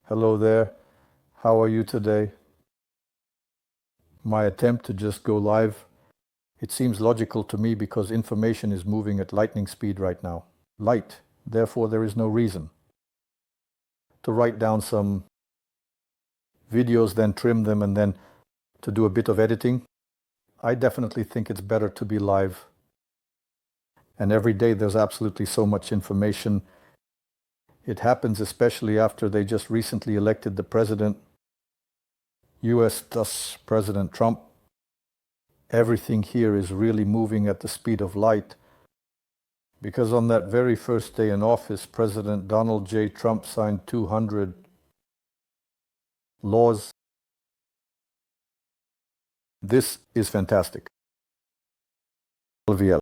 Hello there. How are you today? My attempt to just go live, it seems logical to me because information is moving at lightning speed right now. Light. Therefore, there is no reason to write down some videos, then trim them, and then to do a bit of editing. I definitely think it's better to be live. And every day there's absolutely so much information. It happens especially after they just recently elected the president, US, thus President Trump. Everything here is really moving at the speed of light. Because on that very first day in office, President Donald J. Trump signed 200 laws. This is fantastic. LVL.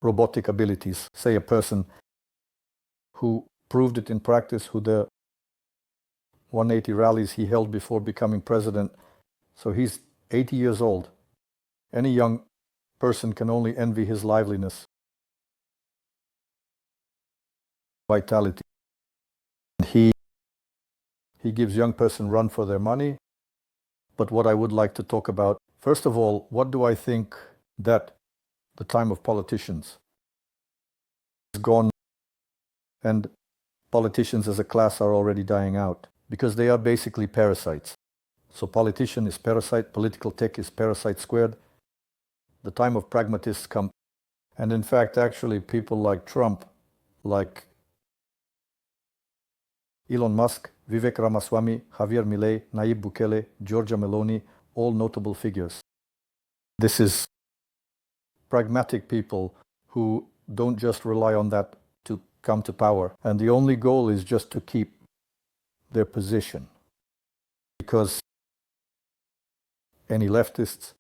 Robotic abilities. Say a person who proved it in practice, who the 180 rallies he held before becoming president. So he's 80 years old. Any young person can only envy his liveliness, vitality. He gives young person run for their money. But what I would like to talk about, first of all, what do I think that the time of politicians is gone, and politicians as a class are already dying out because they are basically parasites. So politician is parasite, political tech is parasite squared. The time of pragmatists come. And in fact, actually people like Trump, like Elon Musk, Vivek Ramaswamy, Javier Milei, Nayib Bukele, Giorgia Meloni, all notable figures. This is pragmatic people who don't just rely on that to come to power. And the only goal is just to keep their position. Because any leftists,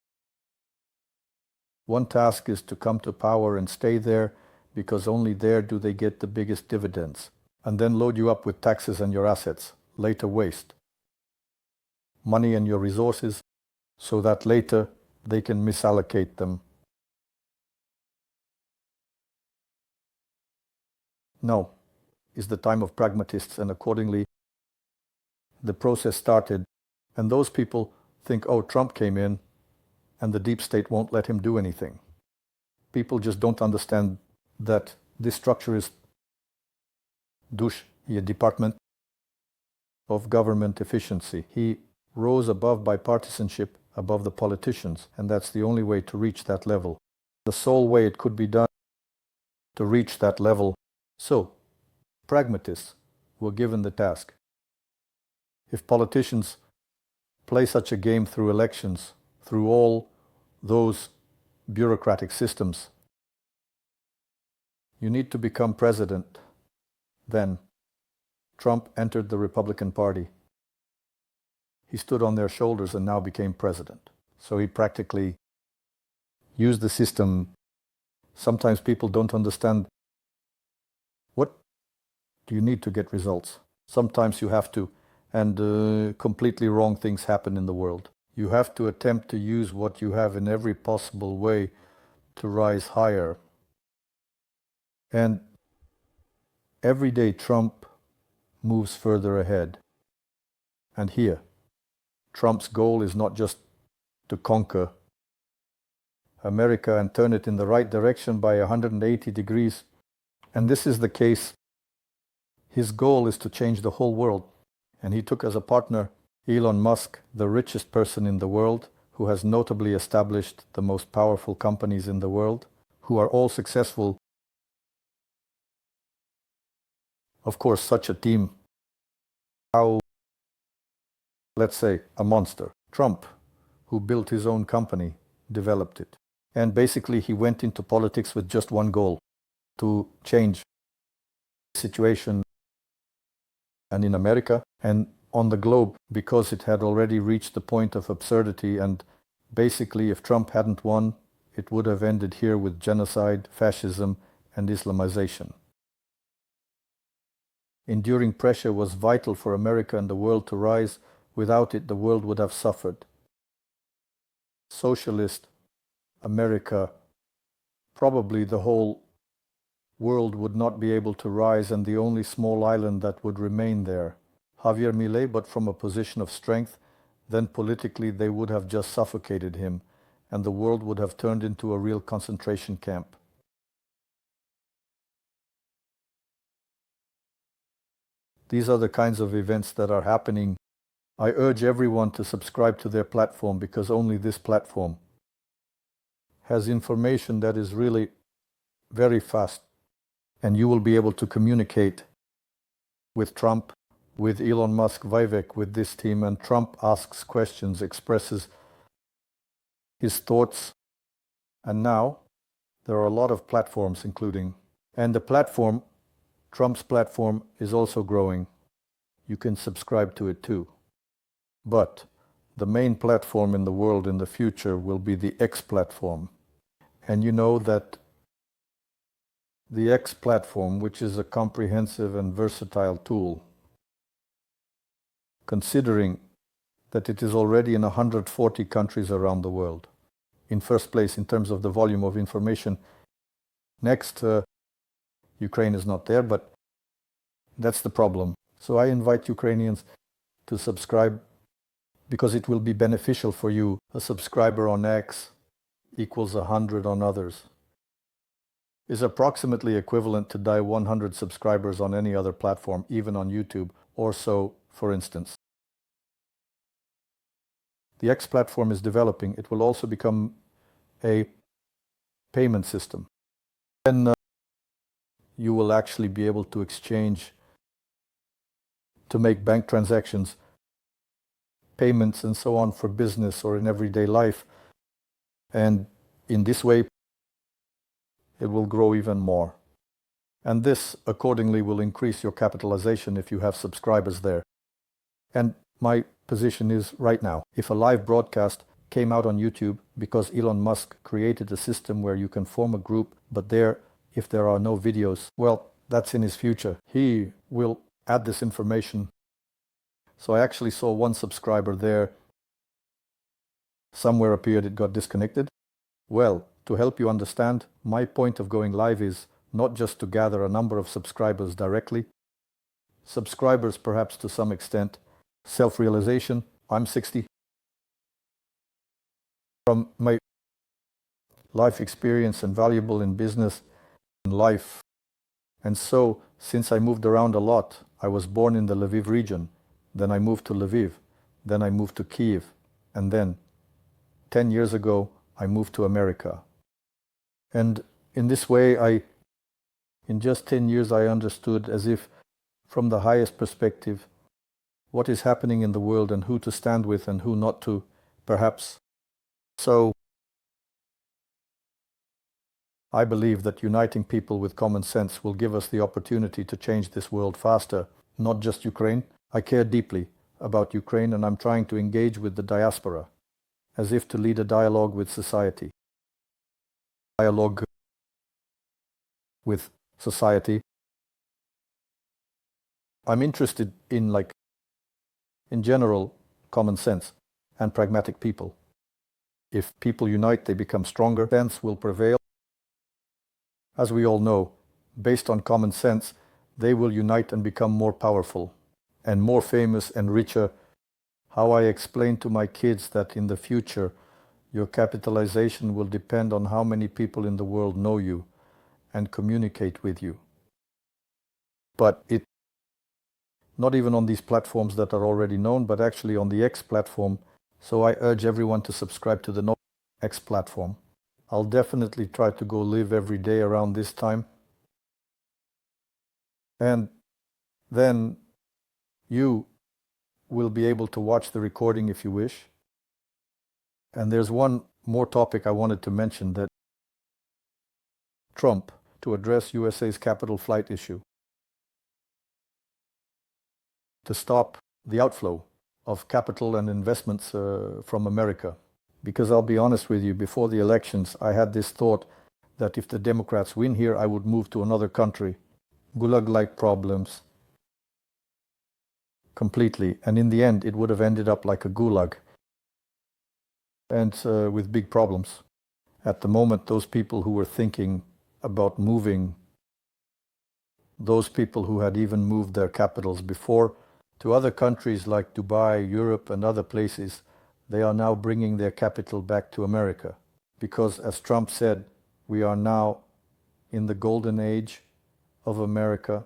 one task is to come to power and stay there because only there do they get the biggest dividends. And then load you up with taxes and your assets, later waste money and your resources so that later they can misallocate them. Now is the time of pragmatists, and accordingly the process started. And those people think, oh, Trump came in and the deep state won't let him do anything. People just don't understand that this structure is a department of government efficiency. He rose above bipartisanship, above the politicians, and that's the only way to reach that level. The sole way it could be done to reach that level. So, pragmatists were given the task. If politicians play such a game through elections, through all those bureaucratic systems, you need to become president. Then Trump entered the Republican Party. He stood on their shoulders and now became president. So he practically used the system. Sometimes people don't understand, what do you need to get results? Sometimes you have to, and completely wrong things happen in the world. You have to attempt to use what you have in every possible way to rise higher. And every day Trump moves further ahead. And here, Trump's goal is not just to conquer America and turn it in the right direction by 180 degrees. And this is the case. His goal is to change the whole world. And he took as a partner Elon Musk, the richest person in the world, who has notably established the most powerful companies in the world, who are all successful. Of course, such a team, how, let's say, a monster. Trump, who built his own company, developed it. And basically he went into politics with just one goal, to change the situation and in America and on the globe, because it had already reached the point of absurdity. And basically if Trump hadn't won, it would have ended here with genocide, fascism, and Islamization. Enduring pressure was vital for America and the world to rise. Without it, the world would have suffered. Socialist America, probably the whole world would not be able to rise, and the only small island that would remain there, Javier Milei, but from a position of strength, then politically they would have just suffocated him, and the world would have turned into a real concentration camp. These are the kinds of events that are happening. I urge everyone to subscribe to their platform, because only this platform has information that is really very fast, and you will be able to communicate with Trump, with Elon Musk, Vivek, with this team, and Trump asks questions, expresses his thoughts, and now there are a lot of platforms including, and the platform, Trump's platform, is also growing. You can subscribe to it too. But the main platform in the world in the future will be the X platform. And you know that the X platform, which is a comprehensive and versatile tool, considering that it is already in 140 countries around the world, in first place in terms of the volume of information. Next, Ukraine is not there, but that's the problem. So I invite Ukrainians to subscribe, because it will be beneficial for you. A subscriber on X equals 100 on others, is approximately equivalent to 100 subscribers on any other platform, even on YouTube or so, for instance. The X platform is developing. It will also become a payment system. Then you will actually be able to exchange, to make bank transactions, payments, and so on for business or in everyday life. And in this way, it will grow even more. And this accordingly will increase your capitalization if you have subscribers there. And my position is right now, if a live broadcast came out on YouTube because Elon Musk created a system where you can form a group, but if there are no videos, well, that's in his future. He will add this information. So I actually saw one subscriber there. Somewhere appeared it got disconnected. Well, to help you understand, my point of going live is not just to gather a number of subscribers directly. Subscribers perhaps to some extent. Self-realization, I'm 60. From my life experience and valuable in business and life. And so, since I moved around a lot, I was born in the Lviv region. Then I moved to Lviv. Then I moved to Kyiv. And then, 10 years ago, I moved to America. And in this way, in just 10 years, I understood, as if from the highest perspective, what is happening in the world and who to stand with and who not to, perhaps. So, I believe that uniting people with common sense will give us the opportunity to change this world faster, not just Ukraine. I care deeply about Ukraine, and I'm trying to engage with the diaspora, as if to lead a dialogue with society. Dialogue with society. I'm interested in general, common sense and pragmatic people. If people unite, they become stronger. Sense will prevail. As we all know, based on common sense, they will unite and become more powerful and more famous and richer. How I explain to my kids that in the future, your capitalization will depend on how many people in the world know you and communicate with you. But not even on these platforms that are already known, but actually on the X platform. So I urge everyone to subscribe to the X platform. I'll definitely try to go live every day around this time. And then you will be able to watch the recording if you wish. And there's one more topic I wanted to mention, that Trump, to address USA's capital flight issue, to stop the outflow of capital and investments from America. Because I'll be honest with you, before the elections, I had this thought that if the Democrats win here, I would move to another country. Gulag-like problems. Completely. And in the end, it would have ended up like a gulag. And with big problems. At the moment, those people who were thinking about moving, those people who had even moved their capitals before, To other countries like Dubai, Europe, and other places, they are now bringing their capital back to America. Because, as Trump said, we are now in the golden age of America,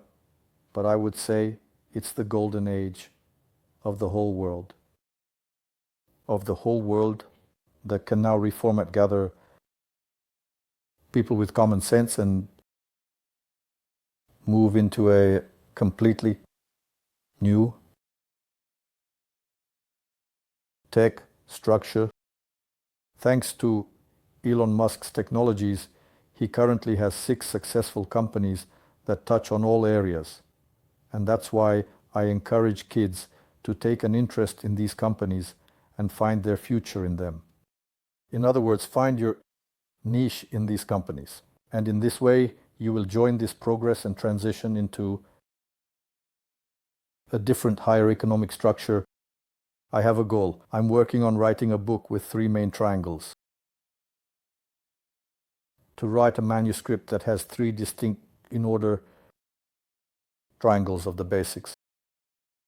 but I would say it's the golden age of the whole world. Of the whole world that can now reformat, gather people with common sense and move into a completely new tech structure. Thanks to Elon Musk's technologies, he currently has 6 successful companies that touch on all areas. And that's why I encourage kids to take an interest in these companies and find their future in them. In other words, find your niche in these companies. And in this way, you will join this progress and transition into a different, higher economic structure. I have a goal. I'm working on writing a book with 3 main triangles. To write a manuscript that has 3 distinct, in order, triangles of the basics.